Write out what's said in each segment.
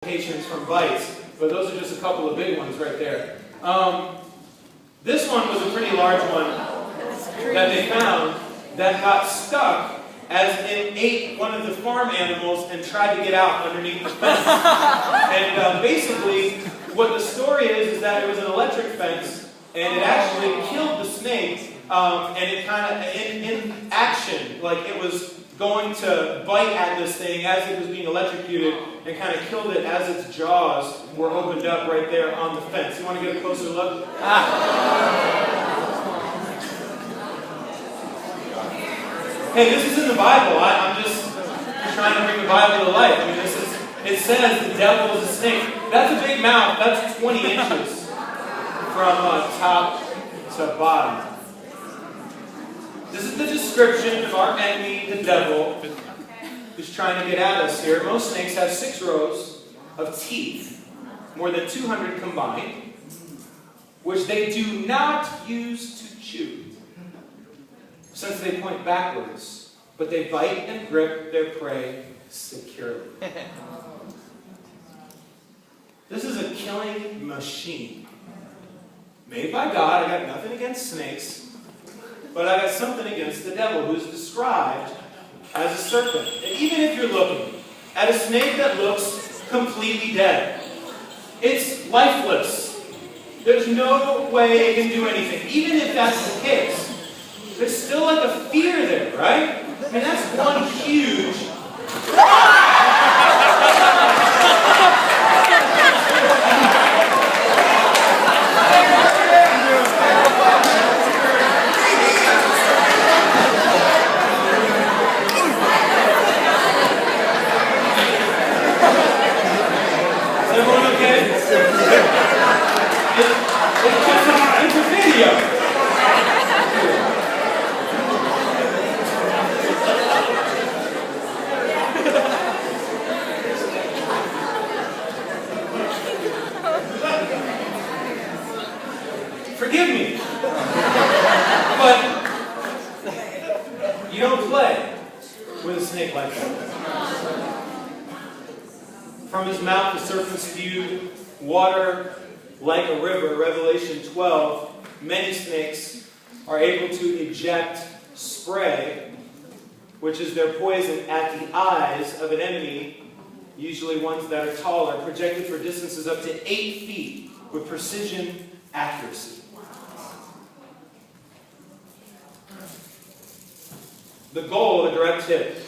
From bites, but those are just a couple of big ones right there. This one was a pretty large one that they found that got stuck as it ate one of the farm animals and tried to get out underneath the fence. And basically, what the story is that it was an electric fence, and it actually killed the snake, and it kind of, in action, like it was going to bite at this thing as it was being electrocuted, and kind of killed it as its jaws were opened up right there on the fence. You want to get a closer look? Hey, this is in the Bible. I'm just trying to bring the Bible to life. I mean, it says the devil is a snake. That's a big mouth. That's 20 inches from top to bottom. This is the description of our enemy, the devil, who's trying to get at us here. Most snakes have 6 rows of teeth, more than 200 combined, which they do not use to chew, since they point backwards, but they bite and grip their prey securely. This is a killing machine. Made by God. I got nothing against snakes. But I got something against the devil, who's described as a serpent. And even if you're looking at a snake that looks completely dead, it's lifeless. There's no way it can do anything. Even if that's the case, there's still like a fear there, right? And that's one huge... It's a video. Forgive me. But you don't play with a snake like that. From his mouth the serpent spewed water like a river. Revelation 12. Many snakes are able to eject spray, which is their poison, at the eyes of an enemy, usually ones that are taller, projected for distances up to 8 feet with precision accuracy. The goal of a direct hit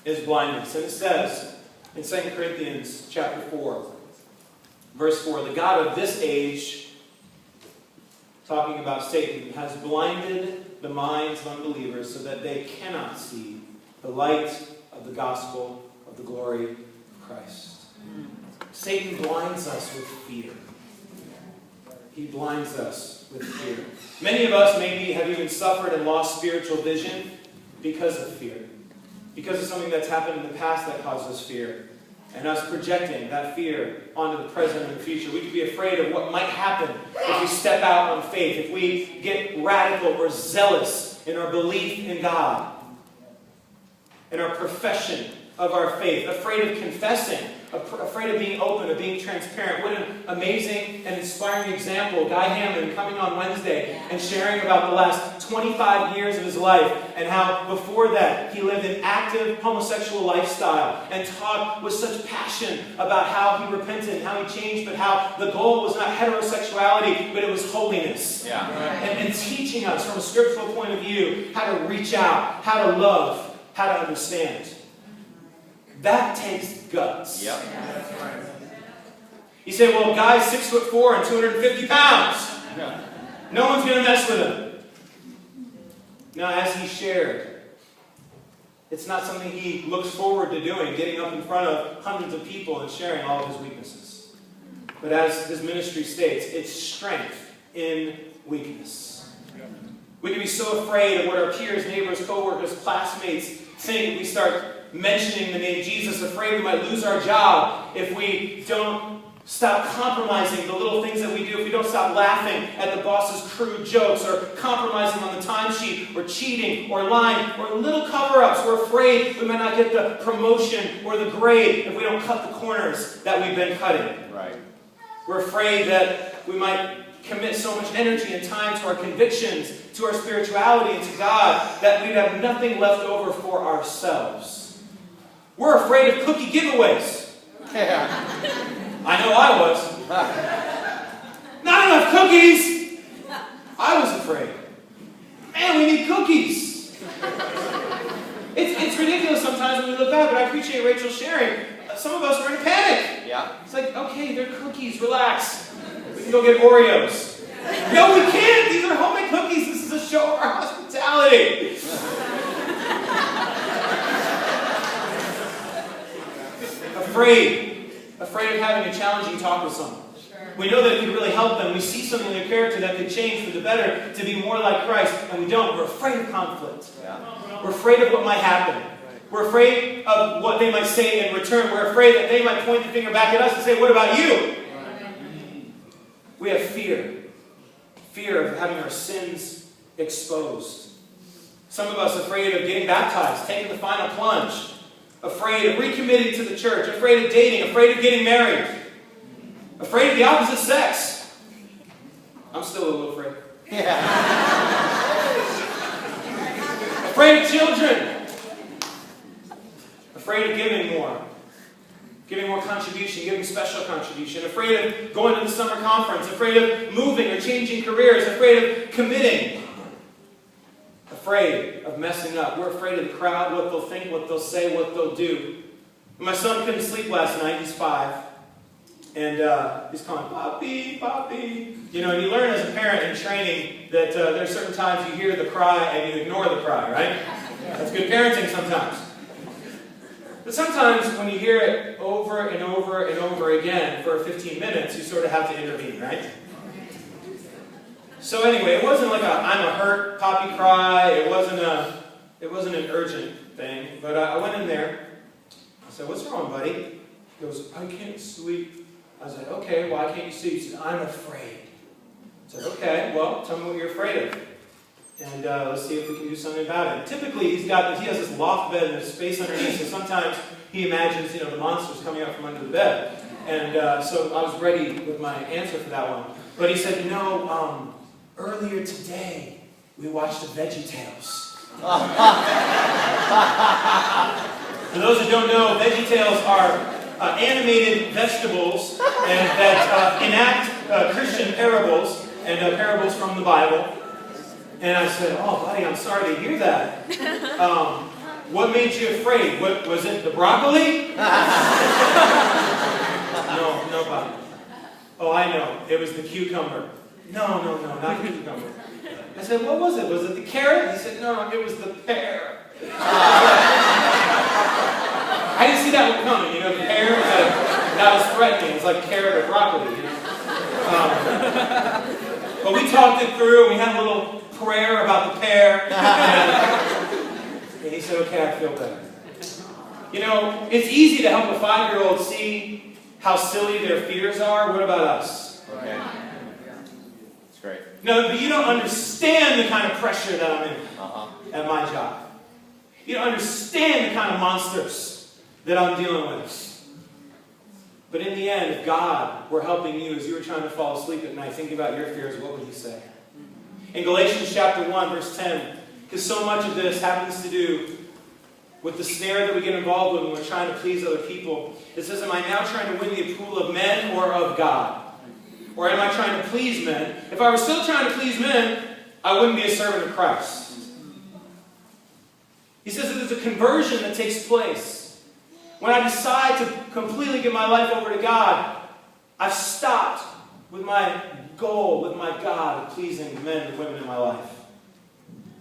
is blindness. And it says in 2 Corinthians chapter 4, verse 4, the God of this age, talking about Satan, has blinded the minds of unbelievers so that they cannot see the light of the gospel of the glory of Christ. Satan blinds us with fear. He blinds us with fear. Many of us maybe have even suffered and lost spiritual vision because of fear. Because of something that's happened in the past that causes fear. And us projecting that fear onto the present and the future. We could be afraid of what might happen if we step out on faith, if we get radical or zealous in our belief in God, in our profession of our faith, afraid of confessing, afraid of being open, of being transparent. What an amazing and inspiring example. Guy Hammond coming on Wednesday and sharing about the last 25 years of his life and how before that he lived an active homosexual lifestyle and taught with such passion about how he repented and how he changed, but how the goal was not heterosexuality, but it was holiness. Yeah. And teaching us from a scriptural point of view how to reach out, how to love, how to understand. That takes guts. Yep. You say, well, guy's 6'4" and 250 pounds. No one's going to mess with him. Now, as he shared, it's not something he looks forward to doing, getting up in front of hundreds of people and sharing all of his weaknesses. But as his ministry states, it's strength in weakness. We can be so afraid of what our peers, neighbors, co-workers, classmates think if we start mentioning the name Jesus, afraid we might lose our job if we don't Stop compromising the little things that we do. If we don't stop laughing at the boss's crude jokes, or compromising on the timesheet, or cheating, or lying, or little cover-ups, we're afraid we might not get the promotion or the grade if we don't cut the corners that we've been cutting. Right. We're afraid that we might commit so much energy and time to our convictions, to our spirituality, and to God, that we'd have nothing left over for ourselves. We're afraid of cookie giveaways. Yeah. I know I was. Not enough cookies! I was afraid. Man, we need cookies! It's ridiculous sometimes when we look back, but I appreciate Rachel sharing. Some of us were in a panic. Yeah. It's like, okay, they're cookies, relax. We can go get Oreos. No, we can't! These are homemade cookies. This is a show of our hospitality. Afraid of having a challenging talk with someone. Sure. We know that it could really help them. We see something in their character that could change for the better, to be more like Christ, and we don't. We're afraid of conflict. Yeah. We're afraid of what might happen. We're afraid of what they might say in return. We're afraid that they might point the finger back at us and say, what about you? We have fear. Fear of having our sins exposed. Some of us afraid of getting baptized, taking the final plunge. Afraid of recommitting to the church. Afraid of dating. Afraid of getting married. Afraid of the opposite sex. I'm still a little afraid. Yeah. Afraid of children. Afraid of giving more. Giving more contribution, giving special contribution. Afraid of going to the summer conference. Afraid of moving or changing careers. Afraid of committing. Afraid of messing up. We're afraid of the crowd, what they'll think, what they'll say, what they'll do. My son couldn't sleep last night. He's 5. And he's calling, Poppy, Poppy. You know, and you learn as a parent in training that there are certain times you hear the cry and you ignore the cry, right? That's good parenting sometimes. But sometimes when you hear it over and over and over again for 15 minutes, you sort of have to intervene, right? So anyway, it wasn't like I'm a hurt Poppy cry. It wasn't an urgent thing. But I went in there. I said, what's wrong, buddy? He goes, I can't sleep. I was like, okay, why can't you sleep? He said, I'm afraid. I said, okay, well, tell me what you're afraid of. And let's see if we can do something about it. Typically, he has this loft bed and there's space underneath, so sometimes he imagines, the monsters coming out from under the bed. And so I was ready with my answer for that one. But he said, earlier today, we watched VeggieTales. For those who don't know, VeggieTales are animated vegetables and that enact Christian parables and parables from the Bible. And I said, oh, buddy, I'm sorry to hear that. What made you afraid? What was it, the broccoli? No, buddy. Oh, I know. It was the cucumber. No, not the cucumber. I said, what was it? Was it the carrot? He said, no, it was the pear. I didn't see that one coming. The pear was that was threatening. It's like carrot or broccoli, But we talked it through, and we had a little prayer about the pear. And he said, okay, I feel better. It's easy to help a 5-year-old see how silly their fears are. What about us? Okay. That's great. No, but you don't understand the kind of pressure that I'm in at my job. You don't understand the kind of monsters that I'm dealing with. But in the end, if God were helping you as you were trying to fall asleep at night, thinking about your fears, what would He say? In Galatians chapter 1, verse 10, because so much of this happens to do with the snare that we get involved with when we're trying to please other people. It says, am I now trying to win the approval of men or of God? Or am I trying to please men? If I were still trying to please men, I wouldn't be a servant of Christ. He says that there's a conversion that takes place. When I decide to completely give my life over to God, I've stopped with my goal, with my God, of pleasing the men and women in my life.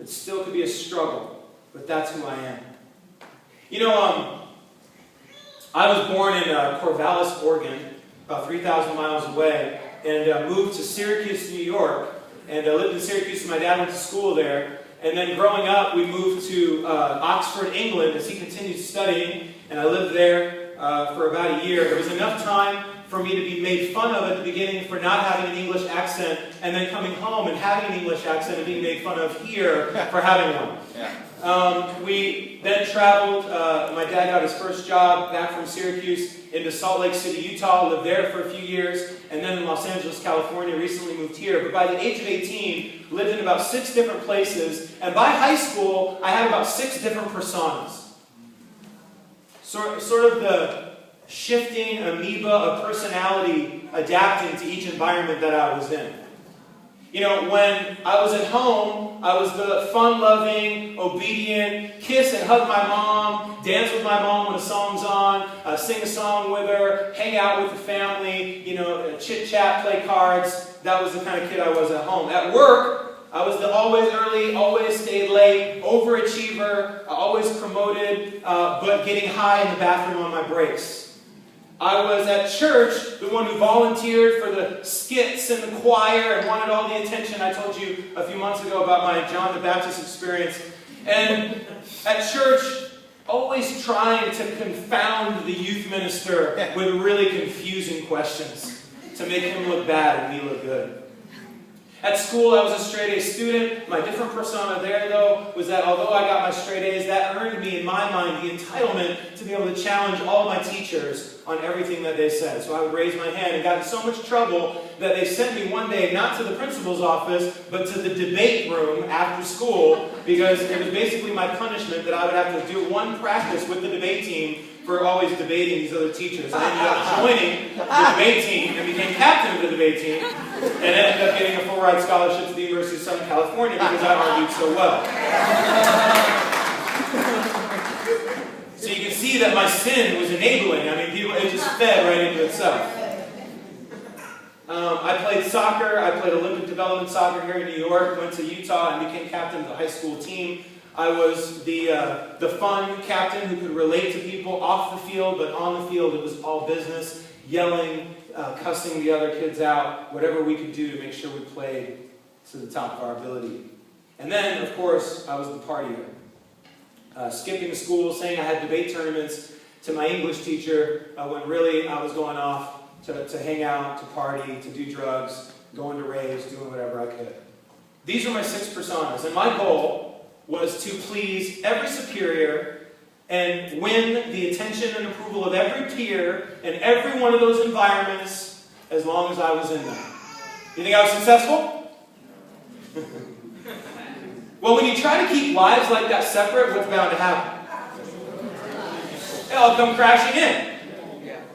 It still could be a struggle, but that's who I am. I was born in Corvallis, Oregon, about 3,000 miles away, and moved to Syracuse, New York, and lived in Syracuse. My dad went to school there, and then growing up, we moved to Oxford, England, as he continued studying, and I lived there for about a year. There was enough time for me to be made fun of at the beginning for not having an English accent, and then coming home and having an English accent and being made fun of here for having one. Yeah. We then traveled. My dad got his first job back from Syracuse into Salt Lake City, Utah, lived there for a few years, and then in Los Angeles, California, recently moved here. But by the age of 18, lived in about 6 different places, and by high school, I had about 6 different personas. Sort of the shifting amoeba of personality adapting to each environment that I was in. You know, when I was at home, I was the fun-loving, obedient, kiss and hug my mom, dance with my mom when a song's on, sing a song with her, hang out with the family, you know, chit-chat, play cards. That was the kind of kid I was at home. At work, I was the always early, always stayed late, overachiever, always promoted, but getting high in the bathroom on my breaks. I was at church, the one who volunteered for the skits and the choir and wanted all the attention. I told you a few months ago about my John the Baptist experience. And at church, always trying to confound the youth minister with really confusing questions to make him look bad and me look good. At school, I was a straight A student. My different persona there, though, was that although I got my straight A's, that earned me, in my mind, the entitlement to be able to challenge all my teachers on everything that they said. So I would raise my hand and got in so much trouble that they sent me one day not to the principal's office, but to the debate room after school, because it was basically my punishment that I would have to do one practice with the debate team for always debating these other teachers. I ended up joining the debate team and became captain of the debate team, and ended up getting a full-ride scholarship to the University of Southern California because I argued so well. So you can see that my sin was enabling. I mean, it just fed right into itself. I played soccer. I played Olympic development soccer here in New York, went to Utah and became captain of the high school team. I was the fun captain who could relate to people off the field, but on the field it was all business, yelling, cussing the other kids out, whatever we could do to make sure we played to the top of our ability. And then, of course, I was the partier. Skipping school, saying I had debate tournaments to my English teacher when really I was going off to hang out, to party, to do drugs, going to raves, doing whatever I could. These were my 6 personas, and my goal was to please every superior and win the attention and approval of every peer in every one of those environments as long as I was in them. You think I was successful? Well, when you try to keep lives like that separate, what's bound to happen? They all come crashing in.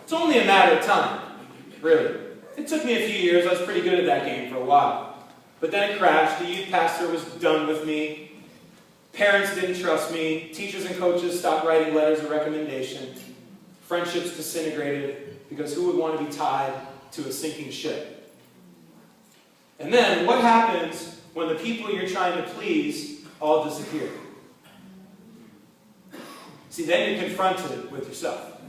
It's only a matter of time, really. It took me a few years. I was pretty good at that game for a while. But then it crashed. The youth pastor was done with me. Parents didn't trust me. Teachers and coaches stopped writing letters of recommendation. Friendships disintegrated because who would want to be tied to a sinking ship? And then what happens when the people you're trying to please all disappear? See, then you're confronted with yourself.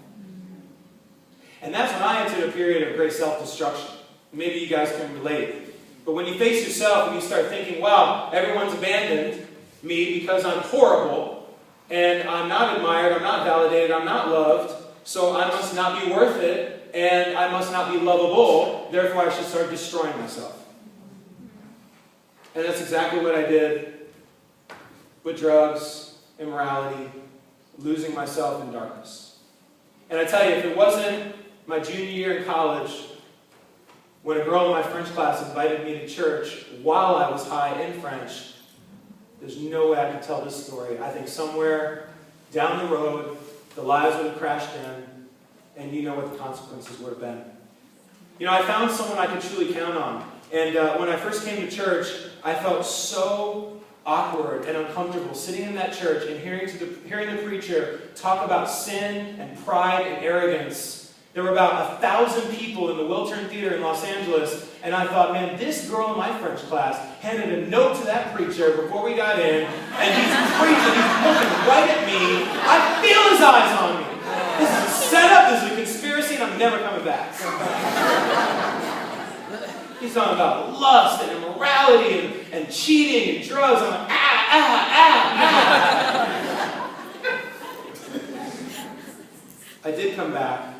And that's when I entered a period of great self-destruction. Maybe you guys can relate. But when you face yourself and you start thinking, wow, everyone's abandoned me because I'm horrible, and I'm not admired, I'm not validated, I'm not loved, so I must not be worth it, and I must not be lovable, therefore I should start destroying myself. And that's exactly what I did with drugs, immorality, losing myself in darkness. And I tell you, if it wasn't my junior year in college, when a girl in my French class invited me to church while I was high in French, there's no way I could tell this story. I think somewhere down the road, the lives would have crashed in, and you know what the consequences would have been. You know, I found someone I could truly count on. And when I first came to church, I felt so awkward and uncomfortable sitting in that church and hearing the preacher talk about sin and pride and arrogance. There were about 1,000 people in the Wiltern Theater in Los Angeles, and I thought, man, this girl in my French class handed a note to that preacher before we got in, and he's preaching, he's looking right at me. I feel his eyes on me. This is a setup, this is a conspiracy, and I'm never coming back. He's talking about lust and immorality and cheating and drugs. I'm like, I did come back,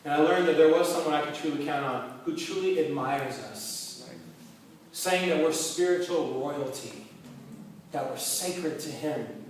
and I learned that there was someone I could truly count on who truly admires us, saying that we're spiritual royalty, that we're sacred to Him.